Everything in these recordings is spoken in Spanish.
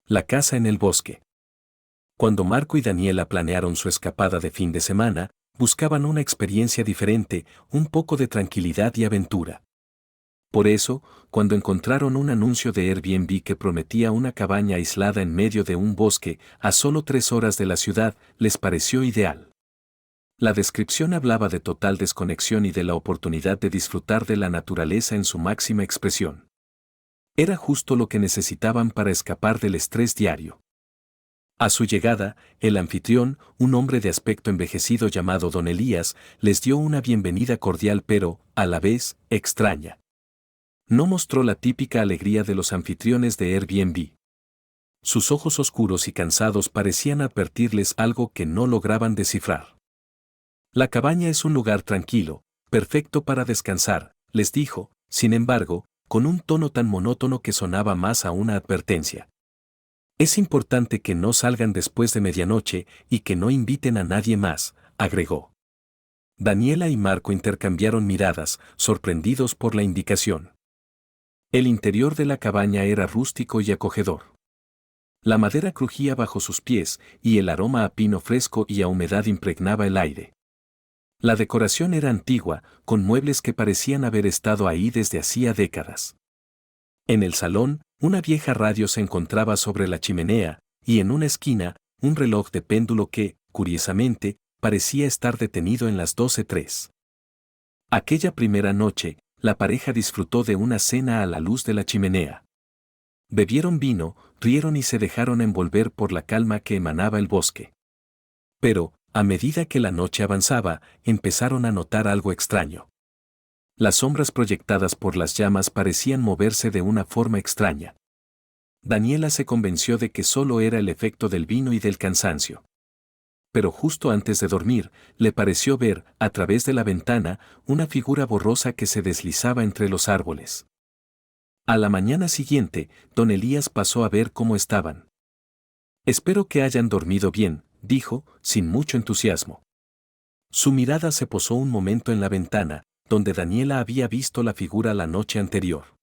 La casa en el bosque. Cuando Marco y Daniela planearon su escapada de fin de semana, buscaban una experiencia diferente, un poco de tranquilidad y aventura. Por eso, cuando encontraron un anuncio de Airbnb que prometía una cabaña aislada en medio de un bosque, a solo 3 horas de la ciudad, les pareció ideal. La descripción hablaba de total desconexión y de la oportunidad de disfrutar de la naturaleza en su máxima expresión. Era justo lo que necesitaban para escapar del estrés diario. A su llegada, el anfitrión, un hombre de aspecto envejecido llamado Don Elías, les dio una bienvenida cordial pero, a la vez, extraña. No mostró la típica alegría de los anfitriones de Airbnb. Sus ojos oscuros y cansados parecían advertirles algo que no lograban descifrar. La cabaña es un lugar tranquilo, perfecto para descansar, les dijo, sin embargo, con un tono tan monótono que sonaba más a una advertencia. Es importante que no salgan después de medianoche y que no inviten a nadie más, agregó. Daniela y Marco intercambiaron miradas, sorprendidos por la indicación. El interior de la cabaña era rústico y acogedor. La madera crujía bajo sus pies y el aroma a pino fresco y a humedad impregnaba el aire. La decoración era antigua, con muebles que parecían haber estado ahí desde hacía décadas. En el salón, una vieja radio se encontraba sobre la chimenea, y en una esquina, un reloj de péndulo que, curiosamente, parecía estar detenido en las 12:03. Aquella primera noche, la pareja disfrutó de una cena a la luz de la chimenea. Bebieron vino, rieron y se dejaron envolver por la calma que emanaba el bosque. Pero, a medida que la noche avanzaba, empezaron a notar algo extraño. Las sombras proyectadas por las llamas parecían moverse de una forma extraña. Daniela se convenció de que solo era el efecto del vino y del cansancio. Pero justo antes de dormir, le pareció ver, a través de la ventana, una figura borrosa que se deslizaba entre los árboles. A la mañana siguiente, don Elías pasó a ver cómo estaban. Espero que hayan dormido bien, dijo, sin mucho entusiasmo. Su mirada se posó un momento en la ventana, donde Daniela había visto la figura la noche anterior.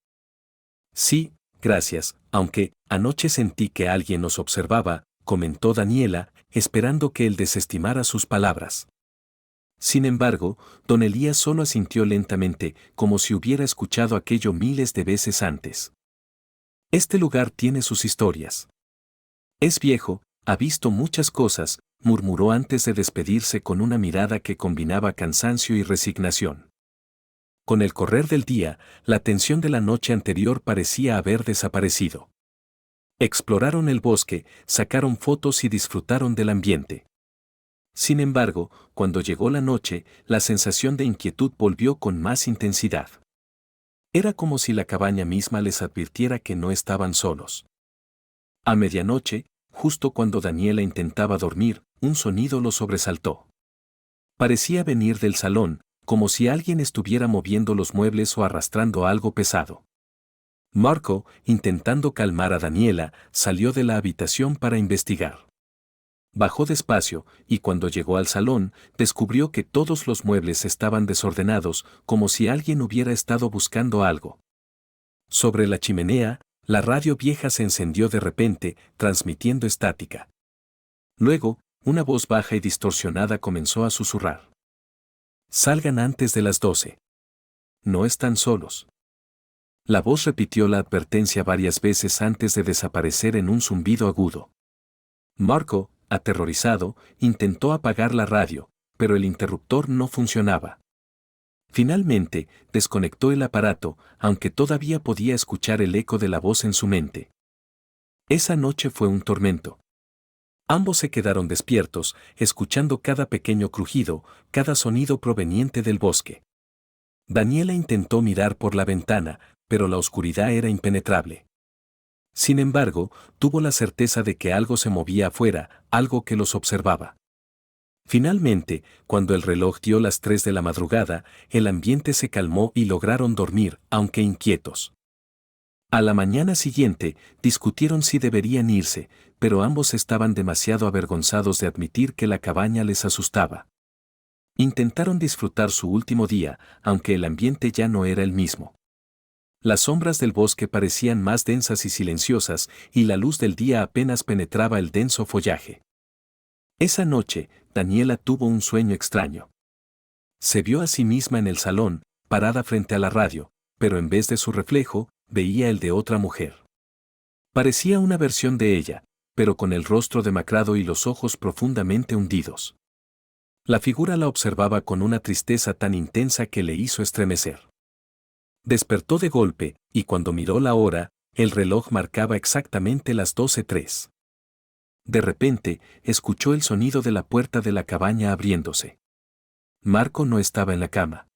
Sí, gracias, aunque, anoche sentí que alguien nos observaba, comentó Daniela, esperando que él desestimara sus palabras. Sin embargo, don Elías solo asintió lentamente, como si hubiera escuchado aquello miles de veces antes. Este lugar tiene sus historias. Es viejo, ha visto muchas cosas, murmuró antes de despedirse con una mirada que combinaba cansancio y resignación. Con el correr del día, la tensión de la noche anterior parecía haber desaparecido. Exploraron el bosque, sacaron fotos y disfrutaron del ambiente. Sin embargo, cuando llegó la noche, la sensación de inquietud volvió con más intensidad. Era como si la cabaña misma les advirtiera que no estaban solos. A medianoche, justo cuando Daniela intentaba dormir, un sonido lo sobresaltó. Parecía venir del salón, como si alguien estuviera moviendo los muebles o arrastrando algo pesado. Marco, intentando calmar a Daniela, salió de la habitación para investigar. Bajó despacio, y cuando llegó al salón, descubrió que todos los muebles estaban desordenados, como si alguien hubiera estado buscando algo. Sobre la chimenea, la radio vieja se encendió de repente, transmitiendo estática. Luego, una voz baja y distorsionada comenzó a susurrar. Salgan antes de las 12. No están solos. La voz repitió la advertencia varias veces antes de desaparecer en un zumbido agudo. Marco, aterrorizado, intentó apagar la radio, pero el interruptor no funcionaba. Finalmente, desconectó el aparato, aunque todavía podía escuchar el eco de la voz en su mente. Esa noche fue un tormento. Ambos se quedaron despiertos, escuchando cada pequeño crujido, cada sonido proveniente del bosque. Daniela intentó mirar por la ventana, pero la oscuridad era impenetrable. Sin embargo, tuvo la certeza de que algo se movía afuera, algo que los observaba. Finalmente, cuando el reloj dio las 3 de la madrugada, el ambiente se calmó y lograron dormir, aunque inquietos. A la mañana siguiente, discutieron si deberían irse, pero ambos estaban demasiado avergonzados de admitir que la cabaña les asustaba. Intentaron disfrutar su último día, aunque el ambiente ya no era el mismo. Las sombras del bosque parecían más densas y silenciosas, y la luz del día apenas penetraba el denso follaje. Esa noche, Daniela tuvo un sueño extraño. Se vio a sí misma en el salón, parada frente a la radio, pero en vez de su reflejo, veía el de otra mujer. Parecía una versión de ella, pero con el rostro demacrado y los ojos profundamente hundidos. La figura la observaba con una tristeza tan intensa que le hizo estremecer. Despertó de golpe, y cuando miró la hora, el reloj marcaba exactamente las 12:03. De repente, escuchó el sonido de la puerta de la cabaña abriéndose. Marco no estaba en la cama.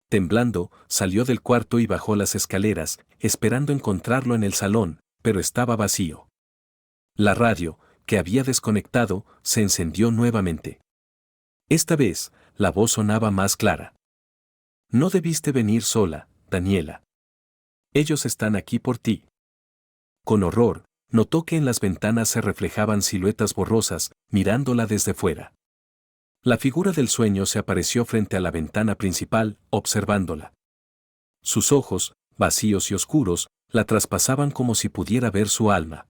Temblando, salió del cuarto y bajó las escaleras, esperando encontrarlo en el salón, pero estaba vacío. La radio, que había desconectado, se encendió nuevamente. Esta vez, la voz sonaba más clara. No debiste venir sola, Daniela. Ellos están aquí por ti. Con horror, notó que en las ventanas se reflejaban siluetas borrosas, mirándola desde fuera. La figura del sueño se apareció frente a la ventana principal, observándola. Sus ojos, vacíos y oscuros, la traspasaban como si pudiera ver su alma.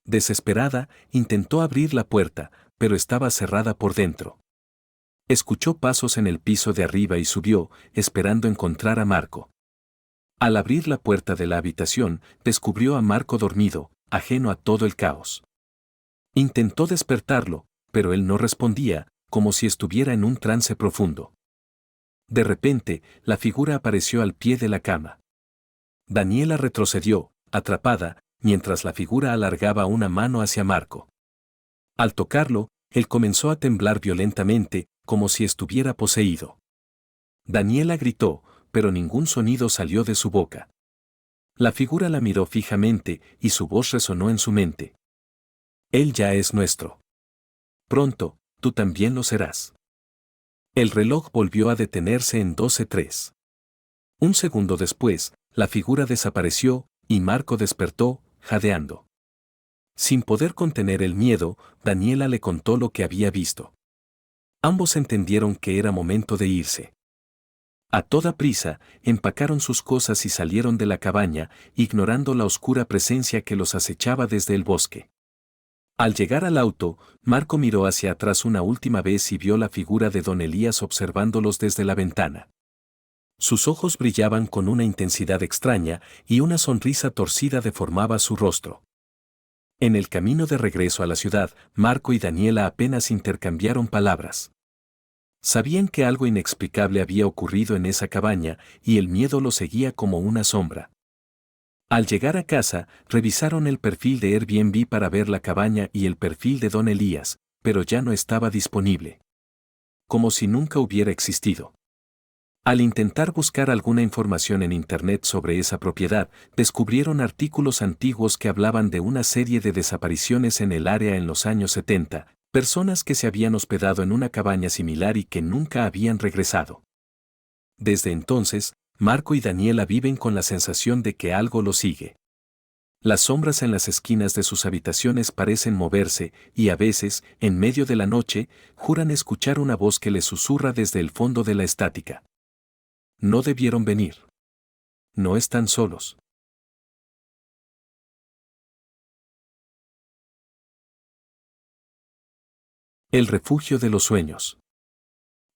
Desesperada, intentó abrir la puerta, pero estaba cerrada por dentro. Escuchó pasos en el piso de arriba y subió, esperando encontrar a Marco. Al abrir la puerta de la habitación, descubrió a Marco dormido, ajeno a todo el caos. Intentó despertarlo, pero él no respondía, como si estuviera en un trance profundo. De repente, la figura apareció al pie de la cama. Daniela retrocedió, atrapada, mientras la figura alargaba una mano hacia Marco. Al tocarlo, él comenzó a temblar violentamente, como si estuviera poseído. Daniela gritó, pero ningún sonido salió de su boca. La figura la miró fijamente y su voz resonó en su mente. Él ya es nuestro. Pronto, tú también lo serás. El reloj volvió a detenerse en 12:03. Un segundo después, la figura desapareció, y Marco despertó, jadeando. Sin poder contener el miedo, Daniela le contó lo que había visto. Ambos entendieron que era momento de irse. A toda prisa, empacaron sus cosas y salieron de la cabaña, ignorando la oscura presencia que los acechaba desde el bosque. Al llegar al auto, Marco miró hacia atrás una última vez y vio la figura de don Elías observándolos desde la ventana. Sus ojos brillaban con una intensidad extraña y una sonrisa torcida deformaba su rostro. En el camino de regreso a la ciudad, Marco y Daniela apenas intercambiaron palabras. Sabían que algo inexplicable había ocurrido en esa cabaña y el miedo los seguía como una sombra. Al llegar a casa, revisaron el perfil de Airbnb para ver la cabaña y el perfil de don Elías, pero ya no estaba disponible. Como si nunca hubiera existido. Al intentar buscar alguna información en Internet sobre esa propiedad, descubrieron artículos antiguos que hablaban de una serie de desapariciones en el área en los años 70, personas que se habían hospedado en una cabaña similar y que nunca habían regresado. Desde entonces, Marco y Daniela viven con la sensación de que algo los sigue. Las sombras en las esquinas de sus habitaciones parecen moverse y a veces, en medio de la noche, juran escuchar una voz que les susurra desde el fondo de la estática. No debieron venir. No están solos. El refugio de los sueños.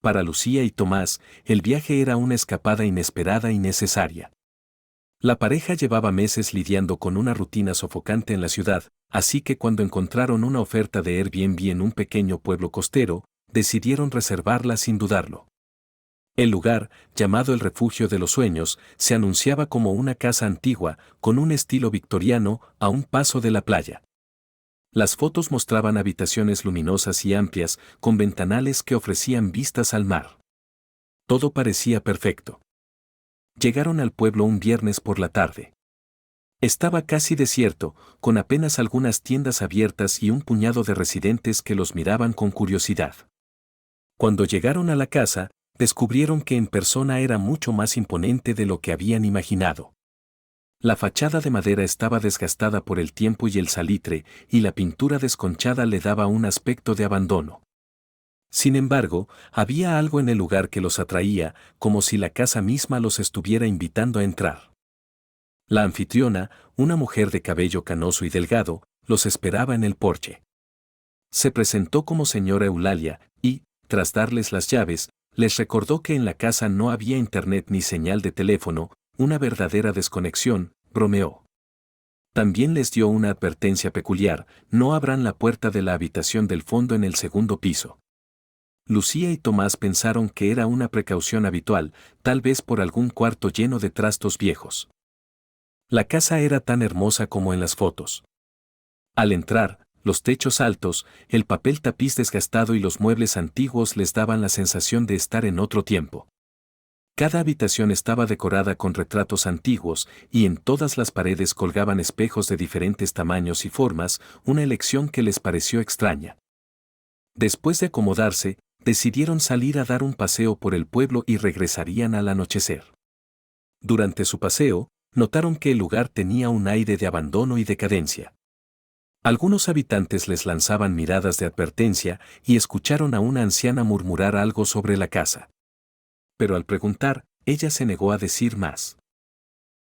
Para Lucía y Tomás, el viaje era una escapada inesperada y necesaria. La pareja llevaba meses lidiando con una rutina sofocante en la ciudad, así que cuando encontraron una oferta de Airbnb en un pequeño pueblo costero, decidieron reservarla sin dudarlo. El lugar, llamado el Refugio de los Sueños, se anunciaba como una casa antigua, con un estilo victoriano, a un paso de la playa. Las fotos mostraban habitaciones luminosas y amplias, con ventanales que ofrecían vistas al mar. Todo parecía perfecto. Llegaron al pueblo un viernes por la tarde. Estaba casi desierto, con apenas algunas tiendas abiertas y un puñado de residentes que los miraban con curiosidad. Cuando llegaron a la casa, descubrieron que en persona era mucho más imponente de lo que habían imaginado. La fachada de madera estaba desgastada por el tiempo y el salitre, y la pintura desconchada le daba un aspecto de abandono. Sin embargo, había algo en el lugar que los atraía, como si la casa misma los estuviera invitando a entrar. La anfitriona, una mujer de cabello canoso y delgado, los esperaba en el porche. Se presentó como señora Eulalia y, tras darles las llaves, les recordó que en la casa no había internet ni señal de teléfono, una verdadera desconexión, bromeó. También les dio una advertencia peculiar: no abran la puerta de la habitación del fondo en el segundo piso. Lucía y Tomás pensaron que era una precaución habitual, tal vez por algún cuarto lleno de trastos viejos. La casa era tan hermosa como en las fotos. Al entrar, los techos altos, el papel tapiz desgastado y los muebles antiguos les daban la sensación de estar en otro tiempo. Cada habitación estaba decorada con retratos antiguos y en todas las paredes colgaban espejos de diferentes tamaños y formas, una elección que les pareció extraña. Después de acomodarse, decidieron salir a dar un paseo por el pueblo y regresarían al anochecer. Durante su paseo, notaron que el lugar tenía un aire de abandono y decadencia. Algunos habitantes les lanzaban miradas de advertencia y escucharon a una anciana murmurar algo sobre la casa. Pero al preguntar, ella se negó a decir más.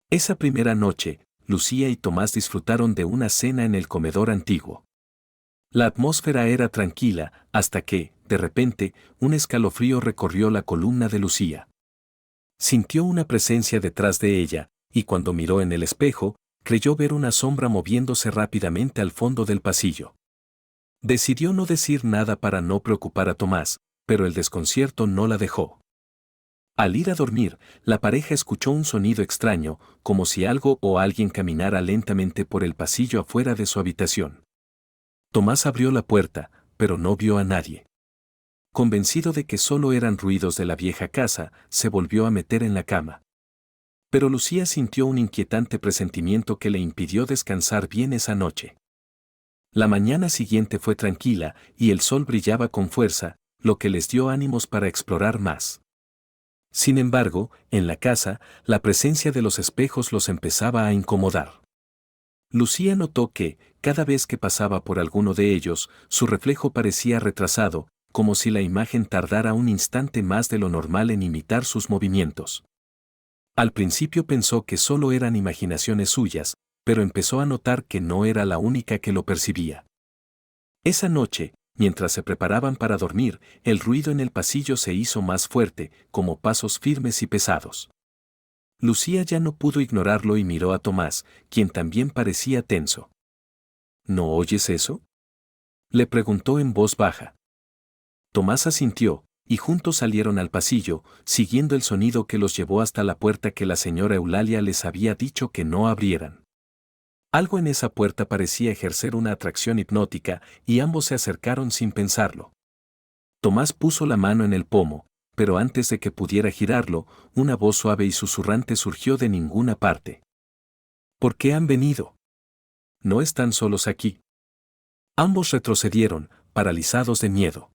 Esa primera noche, Lucía y Tomás disfrutaron de una cena en el comedor antiguo. La atmósfera era tranquila, hasta que, de repente, un escalofrío recorrió la columna de Lucía. Sintió una presencia detrás de ella, y cuando miró en el espejo, creyó ver una sombra moviéndose rápidamente al fondo del pasillo. Decidió no decir nada para no preocupar a Tomás, pero el desconcierto no la dejó. Al ir a dormir, la pareja escuchó un sonido extraño, como si algo o alguien caminara lentamente por el pasillo afuera de su habitación. Tomás abrió la puerta, pero no vio a nadie. Convencido de que solo eran ruidos de la vieja casa, se volvió a meter en la cama. Pero Lucía sintió un inquietante presentimiento que le impidió descansar bien esa noche. La mañana siguiente fue tranquila y el sol brillaba con fuerza, lo que les dio ánimos para explorar más. Sin embargo, en la casa, la presencia de los espejos los empezaba a incomodar. Lucía notó que, cada vez que pasaba por alguno de ellos, su reflejo parecía retrasado, como si la imagen tardara un instante más de lo normal en imitar sus movimientos. Al principio pensó que solo eran imaginaciones suyas, pero empezó a notar que no era la única que lo percibía. Esa noche, mientras se preparaban para dormir, el ruido en el pasillo se hizo más fuerte, como pasos firmes y pesados. Lucía ya no pudo ignorarlo y miró a Tomás, quien también parecía tenso. ¿No oyes eso?, le preguntó en voz baja. Tomás asintió, y juntos salieron al pasillo, siguiendo el sonido que los llevó hasta la puerta que la señora Eulalia les había dicho que no abrieran. Algo en esa puerta parecía ejercer una atracción hipnótica, y ambos se acercaron sin pensarlo. Tomás puso la mano en el pomo, pero antes de que pudiera girarlo, una voz suave y susurrante surgió de ninguna parte. ¿Por qué han venido? ¿No están solos aquí? Ambos retrocedieron, paralizados de miedo.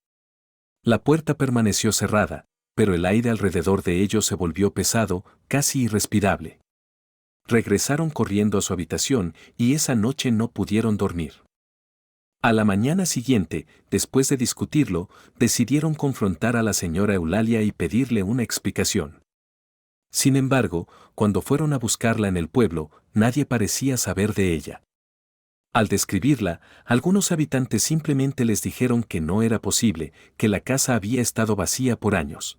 La puerta permaneció cerrada, pero el aire alrededor de ellos se volvió pesado, casi irrespirable. Regresaron corriendo a su habitación y esa noche no pudieron dormir. A la mañana siguiente, después de discutirlo, decidieron confrontar a la señora Eulalia y pedirle una explicación. Sin embargo, cuando fueron a buscarla en el pueblo, nadie parecía saber de ella. Al describirla, algunos habitantes simplemente les dijeron que no era posible, que la casa había estado vacía por años.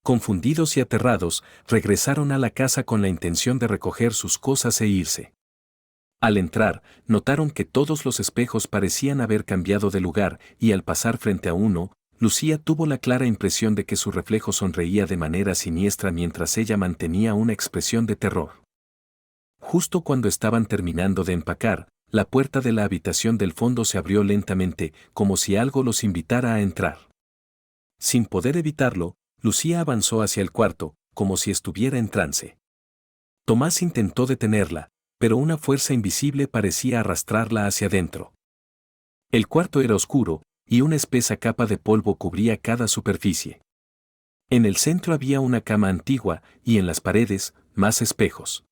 Confundidos y aterrados, regresaron a la casa con la intención de recoger sus cosas e irse. Al entrar, notaron que todos los espejos parecían haber cambiado de lugar y al pasar frente a uno, Lucía tuvo la clara impresión de que su reflejo sonreía de manera siniestra mientras ella mantenía una expresión de terror. Justo cuando estaban terminando de empacar, la puerta de la habitación del fondo se abrió lentamente, como si algo los invitara a entrar. Sin poder evitarlo, Lucía avanzó hacia el cuarto, como si estuviera en trance. Tomás intentó detenerla, pero una fuerza invisible parecía arrastrarla hacia adentro. El cuarto era oscuro, y una espesa capa de polvo cubría cada superficie. En el centro había una cama antigua, y en las paredes, más espejos.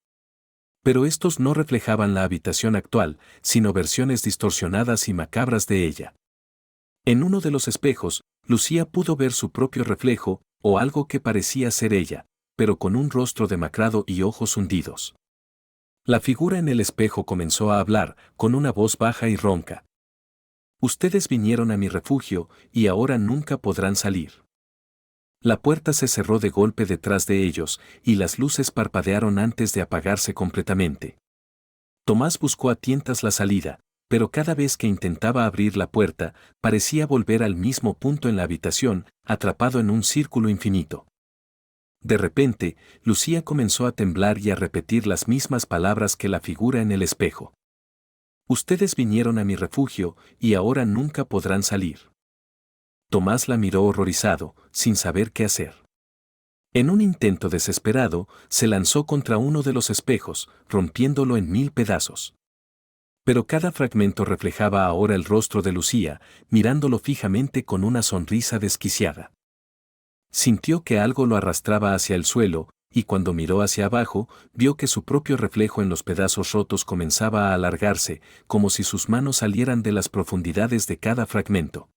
Pero estos no reflejaban la habitación actual, sino versiones distorsionadas y macabras de ella. En uno de los espejos, Lucía pudo ver su propio reflejo, o algo que parecía ser ella, pero con un rostro demacrado y ojos hundidos. La figura en el espejo comenzó a hablar, con una voz baja y ronca. Ustedes vinieron a mi refugio, y ahora nunca podrán salir. La puerta se cerró de golpe detrás de ellos, y las luces parpadearon antes de apagarse completamente. Tomás buscó a tientas la salida, pero cada vez que intentaba abrir la puerta, parecía volver al mismo punto en la habitación, atrapado en un círculo infinito. De repente, Lucía comenzó a temblar y a repetir las mismas palabras que la figura en el espejo. Ustedes vinieron a mi refugio, y ahora nunca podrán salir. Tomás la miró horrorizado, sin saber qué hacer. En un intento desesperado, se lanzó contra uno de los espejos, rompiéndolo en 1000 pedazos. Pero cada fragmento reflejaba ahora el rostro de Lucía, mirándolo fijamente con una sonrisa desquiciada. Sintió que algo lo arrastraba hacia el suelo, y cuando miró hacia abajo, vio que su propio reflejo en los pedazos rotos comenzaba a alargarse, como si sus manos salieran de las profundidades de cada fragmento.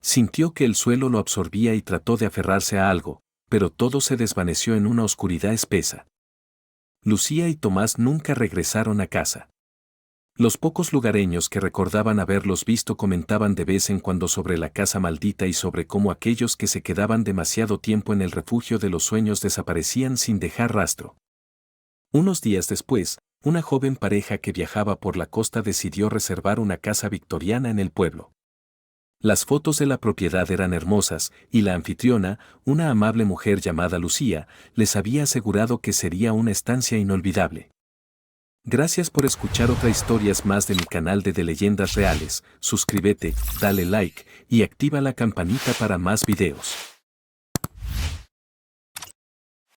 Sintió que el suelo lo absorbía y trató de aferrarse a algo, pero todo se desvaneció en una oscuridad espesa. Lucía y Tomás nunca regresaron a casa. Los pocos lugareños que recordaban haberlos visto comentaban de vez en cuando sobre la casa maldita y sobre cómo aquellos que se quedaban demasiado tiempo en el refugio de los sueños desaparecían sin dejar rastro. Unos días después, una joven pareja que viajaba por la costa decidió reservar una casa victoriana en el pueblo. Las fotos de la propiedad eran hermosas, y la anfitriona, una amable mujer llamada Lucía, les había asegurado que sería una estancia inolvidable. Gracias por escuchar otras historias más de mi canal de Leyendas Reales. Suscríbete, dale like y activa la campanita para más videos.